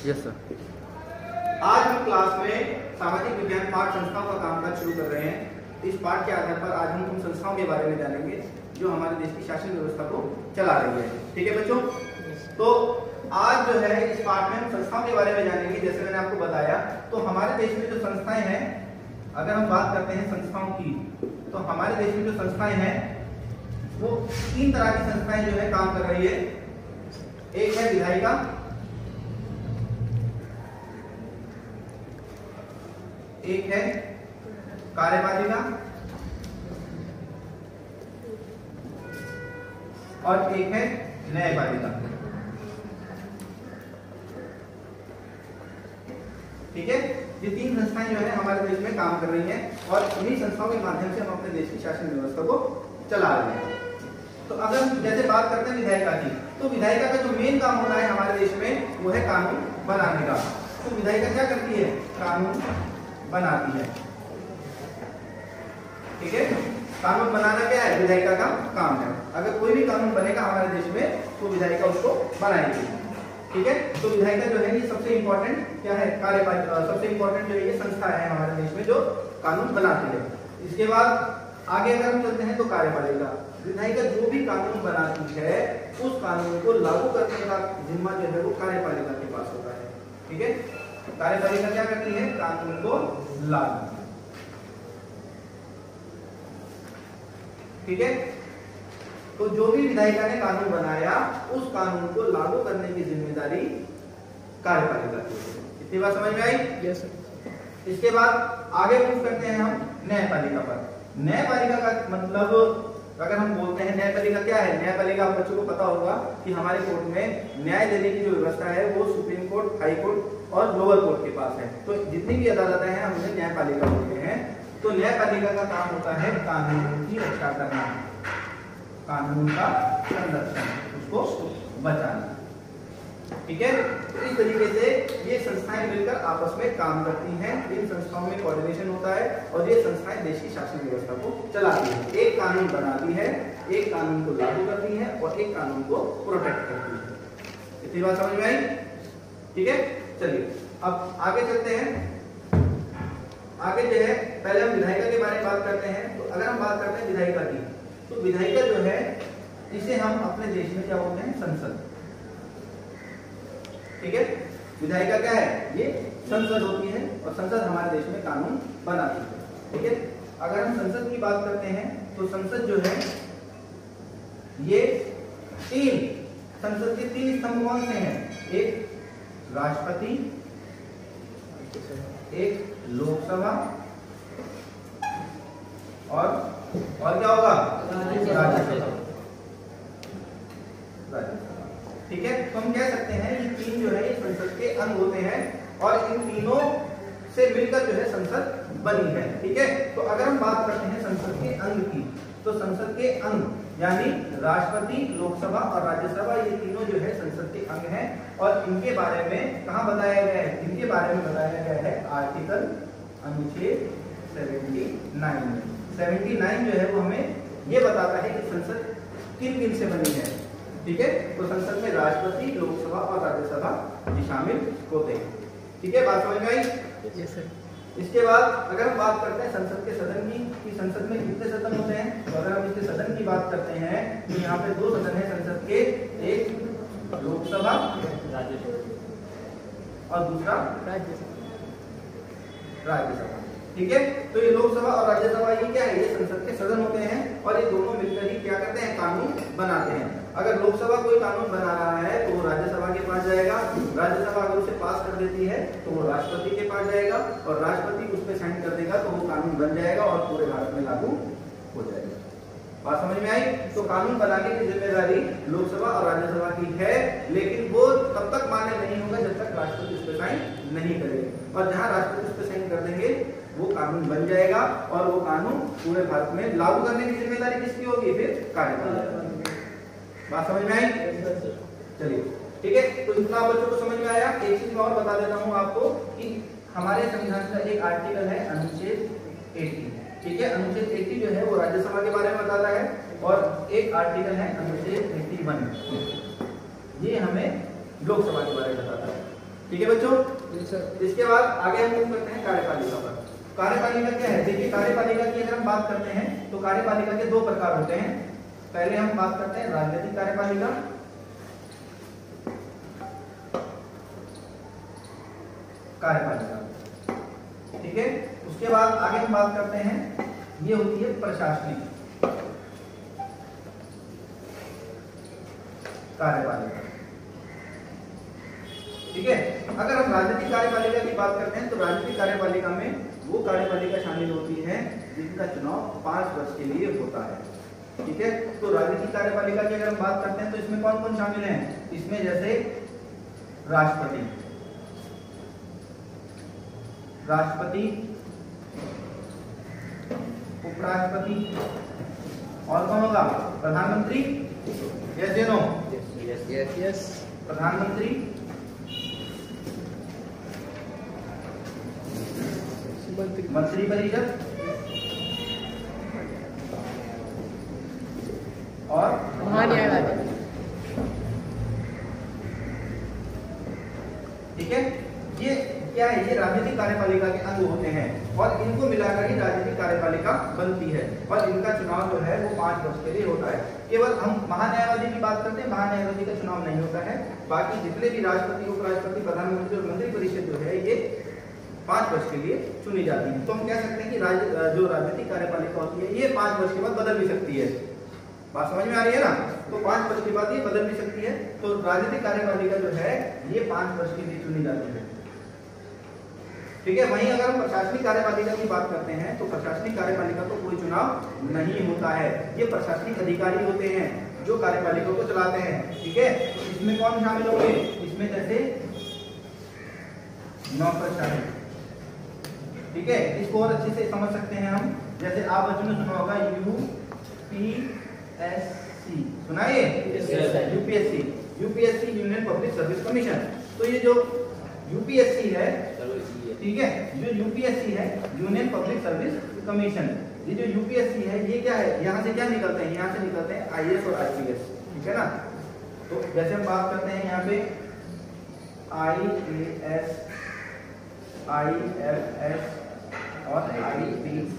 Yes sir. आज हम class में सामाजिक विज्ञान पाठ संस्थाओं का कामकाज शुरू कर रहे हैं। इस पाठ के आधार पर आज हम उन संस्थाओं के बारे में जानेंगे जो हमारे देश की शासन व्यवस्था को चला रही है। ठीक है बच्चों, तो आज जो है इस पाठ में हम संस्थाओं के बारे में जानेंगे। जैसे मैंने आपको बताया, तो हमारे देश में जो संस्थाएं हैं, अगर हम बात करते हैं संस्थाओं की, तो हमारे देश में जो संस्थाएं हैं वो 3 तरह की संस्थाएं जो है काम कर रही है। एक है विधायिका, एक है कार्यपालिका और एक है न्यायपालिका। ठीक है, ये 3 संस्थाएं जो है हमारे देश में काम कर रही हैं और इन्हीं संस्थाओं के माध्यम से हम अपने देश की शासन व्यवस्था को चला रहे हैं। तो अगर हम जैसे बात करते हैं विधायिका की, तो विधायिका का जो मेन काम होता है हमारे देश में वो है कानून बनाने का। तो विधायिका क्या करती है? कानून बनाती है। ठीक है, कानून बनाना क्या है? विधायिका का काम है। अगर कोई भी कानून बनेगा हमारे देश में तो विधायिका उसको बनाएगी। ठीक है, तो विधायिका जो है ये सबसे इंपॉर्टेंट क्या है? कार्यपालिका सबसे इंपॉर्टेंट जो ये संस्था है हमारे देश में जो कानून बनाती है। इसके बाद आगे अगर हम चलते हैं तो कार्यपालिका। विधायिका जो भी कानून बनाती है उस कानून को लागू करने का जिम्मा जो है वो कार्यपालिका के पास होता है। ठीक है, कार्यपालिका क्या करती है? कानून को लागू। ठीक है, तो जो भी विधायिका ने कानून बनाया उस कानून को लागू करने की जिम्मेदारी कार्यपालिका की है। इतनी बात समझ में आई? Yes sir. इसके बाद आगे मूव करते हैं हम न्यायपालिका पर। न्यायपालिका का मतलब अगर हम बोलते हैं न्यायपालिका क्या है? न्यायपालिका आप बच्चों को पता होगा कि हमारे कोर्ट में न्याय देने की जो व्यवस्था है वो सुप्रीम कोर्ट, हाई कोर्ट और लोअर कोर्ट के पास है। तो जितनी भी अदालतें हैं हम उन्हें न्यायपालिका बोलते हैं। तो न्यायपालिका का काम होता है कानून की रक्षा करना, कानून का संरक्षण, उसको बचाना। ठीक है, तो इस तरीके से ये संस्थाएं मिलकर आपस में काम करती हैं। इन संस्थाओं में कोऑर्डिनेशन होता है और ये संस्थाएं देश की शासन व्यवस्था को चलाती हैं। एक कानून बनाती है, एक कानून को लागू करती है और एक कानून को प्रोटेक्ट करती है। इतनी बात समझ में आई? ठीक है, चलिए अब आगे चलते हैं। आगे जो है पहले हम विधायिका के बारे में बात करते हैं। तो अगर हम बात करते हैं विधायिका की, तो विधायिका जो है इसे हम अपने देश में क्या बोलते हैं? संसद। ठीक है, विधायिका क्या है? ये संसद होती है और संसद हमारे देश में कानून बनाती है। ठीक है, अगर हम संसद की बात करते हैं तो संसद जो है ये 3 संसद के 3 स्तंभ कौन से हैं? एक राष्ट्रपति, एक लोकसभा और क्या होगा? राज्यसभा। ठीक है, तो हम कह सकते हैं ये 3 जो है ये संसद के अंग होते हैं और इन तीनों से मिलकर जो है संसद बनी है। ठीक है, तो अगर हम बात करते हैं संसद के अंग की, तो संसद के अंग यानी राष्ट्रपति, लोकसभा और राज्यसभा, ये तीनों जो है संसद के अंग हैं और इनके बारे में कहां बताया गया है? इनके बारे में बताया गया है आर्टिकल अनुच्छेद 79 में। 79 जो है वो हमें ये बताता है कि संसद किन किन से बनी है। ठीक है, तो संसद में राष्ट्रपति, लोकसभा और राज्यसभा भी शामिल होते हैं। ठीक है, बात समझ में आई? Yes sir. इसके बाद अगर हम बात करते हैं संसद के सदन की, कि संसद में कितने सदन होते हैं, तो अगर हम इसके सदन की बात करते हैं तो यहाँ पे 2 सदन है संसद के, एक लोकसभा और दूसरा राज्यसभा। ठीक है, तो ये लोकसभा और राज्यसभा ये क्या है? ये संसद के सदन होते हैं और ये दोनों मिलकर ही क्या करते हैं? कानून बनाते हैं। अगर लोकसभा कोई कानून बना रहा है तो वो राज्यसभा के पास जाएगा, राज्यसभा अगर उसे पास कर देती है तो वो राष्ट्रपति के पास जाएगा और राष्ट्रपति उस पर साइन कर देगा तो वो कानून बन जाएगा और पूरे भारत में लागू हो जाएगा। बात समझ में आई? तो कानून बनाने की जिम्मेदारी लोकसभा और राज्यसभा की है, लेकिन वो तब तक मान्य नहीं होगा जब तक राष्ट्रपति उस पर साइन नहीं करेगा। और जहां राष्ट्रपति उस पर साइन कर देंगे वो कानून बन जाएगा और वो कानून पूरे भारत में लागू करने की जिम्मेदारी किसकी होगी? फिर कार्यपालिका। बात समझ में आई? चलिए ठीक है, तो इतना बच्चों को समझ में आया। एक चीज मैं और बता देता हूँ आपको कि हमारे संविधान का एक आर्टिकल है अनुच्छेद 80। ठीक है, अनुच्छेद 80 जो है वो राज्यसभा के बारे में बताता है और एक आर्टिकल है अनुच्छेद 81, ये हमें लोकसभा के बारे में बताता है। ठीक है बच्चों। Yes sir. इसके बाद आगे हम मूव करते हैं कार्यपालिका पर। कार्यपालिका क्या है? देखिए कार्यपालिका की अगर हम बात करते हैं तो कार्यपालिका के दो प्रकार होते हैं। पहले हम बात करते हैं राजनीतिक कार्यपालिका, ठीक है। उसके बाद आगे हम बात करते हैं, ये होती है प्रशासनिक कार्यपालिका, ठीक है। अगर हम राजनीतिक कार्यपालिका की बात करते हैं तो राजनीतिक कार्यपालिका में वो कार्यपालिका शामिल होती है जिनका चुनाव 5 वर्ष के लिए होता है, ठीक है। तो राजनीतिक कार्यपालिका की अगर हम बात करते हैं तो इसमें कौन कौन शामिल है? इसमें जैसे राष्ट्रपति, उपराष्ट्रपति और कौन होगा? प्रधानमंत्री। यस या नो? यस। प्रधानमंत्री, मंत्री परिषद और महान्यायवादी, ठीक है। ये क्या है? ये राजनीतिक कार्यपालिका के अंग होते हैं और इनको मिलाकर ही राजनीतिक कार्यपालिका बनती है और इनका चुनाव जो है वो 5 वर्ष के लिए होता है। केवल हम महान्यायवादी की बात करते हैं, महान्यायवादी का चुनाव नहीं होता है। बाकी जितने भी राष्ट्रपति, उपराष्ट्रपति, प्रधानमंत्री और मंत्री परिषद जो है ये 5 वर्ष के लिए चुनी जाती है। तो हम कह सकते हैं कि जो राजनीतिक कार्यपालिका होती है ये 5 वर्ष के बाद बदल भी सकती है। बात समझ में आ रही है ना? तो 5 वर्ष के बाद ये बदल भी सकती है। तो राजनीतिक कार्यपालिका जो है ये 5 वर्ष के लिए चुनी जाती है, ठीक है। वहीं अगर हम प्रशासनिक कार्यपालिका की बात करते हैं तो प्रशासनिक कार्यपालिका को कोई चुनाव नहीं होता है। ये प्रशासनिक अधिकारी होते हैं जो कार्यपालिका को चलाते हैं, ठीक है। तो इसमें कौन शामिल होंगे? इसमें जैसे नौकरशाही, ठीक है। इसको और अच्छे से समझ सकते हैं हम। जैसे आप बच्चों ने सुना होगा यूपीएससी, सुना है? UPSC, UPSC union public service commission. तो ये जो यूपीएससी है, ठीक है, जो यूपीएससी है यूनियन पब्लिक सर्विस कमीशन, ये जो यूपीएससी है ये क्या है? यहाँ से क्या निकलते हैं? यहाँ से निकलते हैं आईएएस और आईपीएस, ठीक है ना। तो जैसे हम बात करते हैं यहाँ पे आईएएस, आईएफएस और आईपीएस,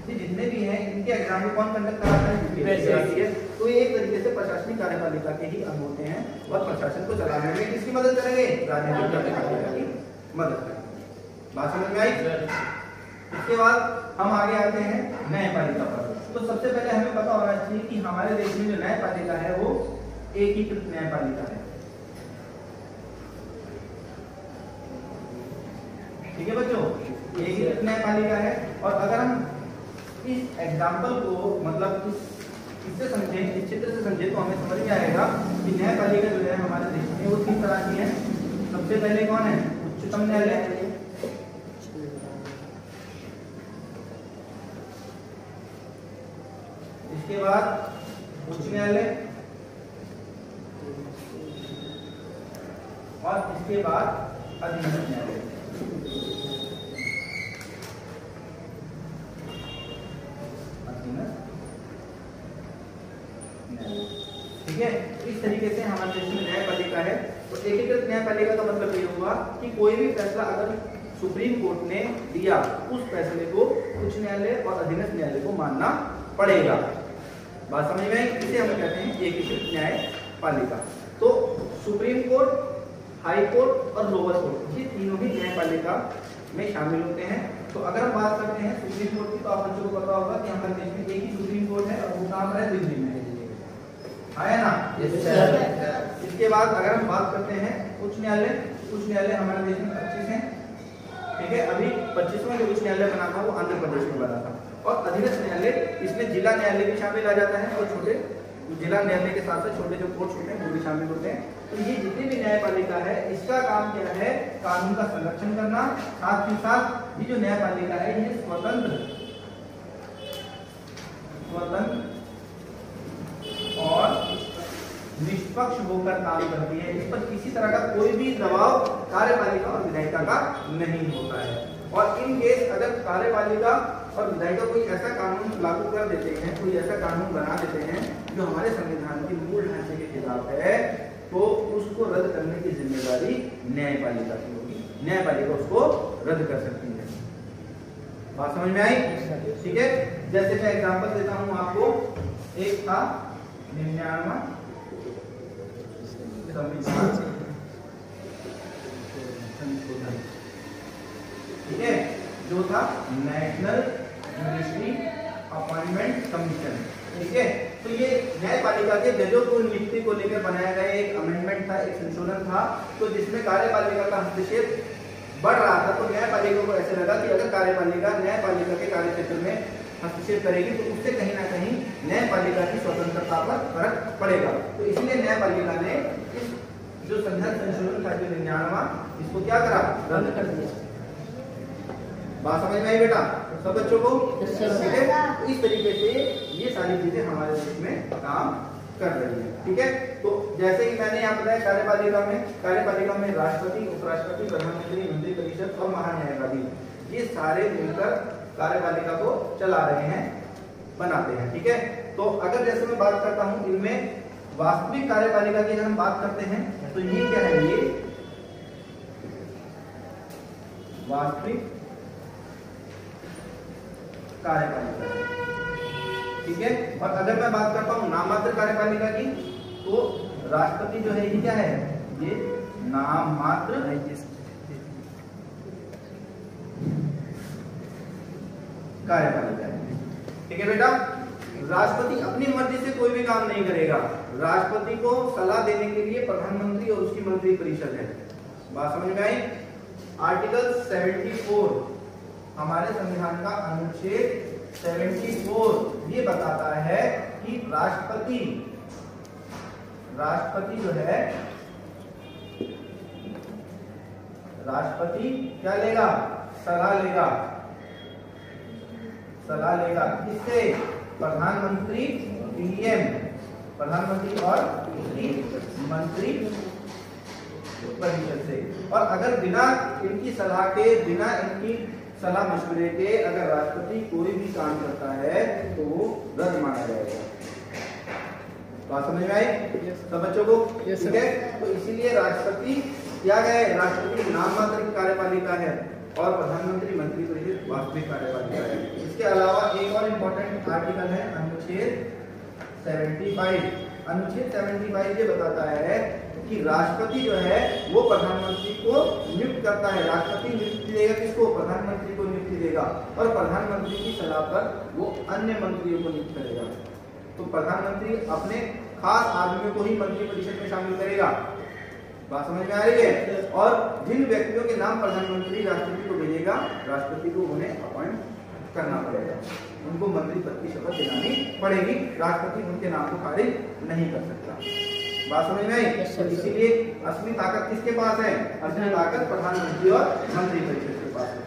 ये जितने भी हैं इनके एग्जाम को कौन कंडक्ट कराता है? यूपीएससी। तो ये एक तरीके से प्रशासनिक कार्यपालिका के ही अंग होते हैं और प्रशासन को चलाने में किसकी मदद करेंगे? राजनीतिक कार्यपालिका की मदद करेंगे। बात समझ में आई? इसके बाद हम आगे आते हैं न्यायपालिका पर। तो सबसे पहले हमें पता होना चाहिए कि हमारे देश में जो न्यायपालिका है वो एकीकृत न्यायपालिका है, ठीक है बच्चों। एकीकृत न्यायपालिका है और अगर हम इस एग्जाम्पल को मतलब इससे समझें, इस चित्र से समझें तो हमें समझ में आएगा कि न्यायपालिका जो है हमारे देश में वो 3 तरह की है। सबसे पहले कौन है? उच्चतम न्यायालय, इसके बाद उच्च न्यायालय और इसके बाद अधीनस्थ न्यायालय, ठीक है। इस तरीके से हमारे देश में न्यायपालिका है। तो एकीकृत न्यायपालिका का मतलब ये हुआ कि कोई भी फैसला अगर सुप्रीम कोर्ट ने दिया उस फैसले को उच्च न्यायालय और अधीनस्थ न्यायालय को मानना पड़ेगा। बात समझ में आई? इसे हम कहते हैं एकीकृत न्यायपालिका। तो सुप्रीम कोर्ट, हाई कोर्ट और लोअर कोर्ट ये तीनों ही न्यायपालिका में शामिल होते हैं। तो अगर हम बात करते हैं सुप्रीम कोर्ट की तो आप बच्चों को पता होगा कि हमारे देश में एक ही सुप्रीम कोर्ट है और वो कहाँ पर है? दिल्ली में है ना? इसके बाद अगर हम बात करते हैं उच्च न्यायालय, उच्च न्यायालय हमारे देश में 25 हैं, ठीक है। अभी 25वां जो उच्च न्यायालय बना था वो आंध्र प्रदेश में बना था। और अधीनस्थ न्यायालय, इसमें जिला न्यायालय भी शामिल आ जाता है और छोटे जिला न्यायालय के साथ साथ छोटे जो कोर्ट्स होते हैं वो भी शामिल होते हैं। तो ये जितनी भी न्यायपालिका है इसका काम क्या है? कानून का संरक्षण करना। साथ ही साथ ये जो न्यायपालिका है ये स्वतंत्र और निष्पक्ष होकर काम करती है। इस पर किसी तरह का कोई भी दबाव कार्यपालिका और विधायिका का नहीं होता है। और इन केस अगर कार्यपालिका और विधायिका कोई ऐसा कानून लागू कर देते हैं, कोई ऐसा कानून बना देते हैं जो हमारे संविधान के मूल ढांचे के खिलाफ है, तो उसको रद्द करने की जिम्मेदारी न्यायपालिका की होगी। न्यायपालिका उसको रद्द कर सकती है। बात समझ में आई? ठीक है, जैसे मैं एग्जांपल देता हूं आपको। एक था 99वां संविधान, ठीक है, जो था नेशनल जुडिशरी अपॉइंटमेंट कमीशन। ठीक है, तो ये न्यायपालिका के जजों को नियुक्ति को लेकर बनाया गया एक अमेंडमेंट था, एक संशोधन था, तो जिसमें कार्यपालिका का हस्तक्षेप बढ़ रहा था। तो न्यायपालिका को ऐसे लगा कि अगर कार्यपालिका न्यायपालिका के कार्य क्षेत्र में हस्तक्षेप करेगी तो उससे कहीं ना कहीं न्यायपालिका की स्वतंत्रता पर फर्क पड़ेगा। तो इसलिए न्यायपालिका ने इस जो संविधान संशोधन था जो 99वां, इसको क्या करा? रद्द कर दिया। बात समझ में आई बेटा सब बच्चों को? ठीक है, तो इस तरीके से ये सारी चीजें हमारे देश में काम कर रही है। ठीक है, तो जैसे कि मैंने यहाँ बताया कार्यपालिका में राष्ट्रपति, उपराष्ट्रपति, प्रधानमंत्री, मंत्रिपरिषद और महान्यायवादी ये सारे मिलकर कार्यपालिका को चला रहे हैं, बनाते हैं। ठीक है, तो अगर जैसे मैं बात करता हूँ इनमें वास्तविक कार्यपालिका की अगर हम बात करते हैं तो ये क्या है? ये वास्तविक कार्यपालिका है। ठीक है, और अगर मैं बात करता हूं नाममात्र कार्यपालिका की तो राष्ट्रपति जो है ये क्या है? ये नाममात्र कार्यपालिका है। ठीक है बेटा, राष्ट्रपति अपनी मर्जी से कोई भी काम नहीं करेगा। राष्ट्रपति को सलाह देने के लिए प्रधानमंत्री और उसकी मंत्रिपरिषद है। बात समझ में आई? आर्टिकल 74 हमारे संविधान का अनुच्छेद 74 ये बताता है कि राष्ट्रपति जो है, राष्ट्रपति क्या लेगा? सलाह लेगा किससे? प्रधानमंत्री, पीएम, प्रधानमंत्री और उसकी मंत्री परिषद से। और अगर बिना इनकी सलाह के, बिना इनकी सलाह मशवरे के अगर राष्ट्रपति कोई भी काम करता है तो वो रद्द माना जाएगा। बात समझ में आई सब बच्चों को? ठीक है, तो इसीलिए राष्ट्रपति क्या है? राष्ट्रपति नाममात्र की कार्यपालिका है और प्रधानमंत्री, मंत्रिपरिषद वास्तविक कार्यपालिका है। इसके अलावा एक और इम्पोर्टेंट आर्टिकल है अनुच्छेद 75। अनुच्छेद 75 ये बताता है कि राष्ट्रपति जो है वो प्रधानमंत्री को नियुक्त करता है। राष्ट्रपति नियुक्ति देगा किसको? प्रधानमंत्री को नियुक्ति देगा और प्रधानमंत्री की सलाह पर वो अन्य मंत्रियों को नियुक्त करेगा। तो प्रधानमंत्री अपने खास आदमियों को ही मंत्रिपरिषद में शामिल करेगा। बात समझ में आ रही है? और जिन व्यक्तियों के नाम प्रधानमंत्री राष्ट्रपति को भेजेगा, राष्ट्रपति को उन्हें अपॉइंट करना पड़ेगा, उनको मंत्री पद की शपथ दिलानी पड़ेगी। राष्ट्रपति उनके नाम को खारिज नहीं कर सकता। बात समझ में आई? तो इसीलिए असली ताकत किसके पास है? असली ताकत प्रधानमंत्री और मंत्रिपरिषद के पास है।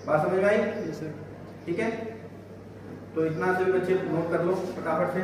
बात समझ में आई? ठीक है, तो इतना से बच्चे नोट कर लो फटाफट से।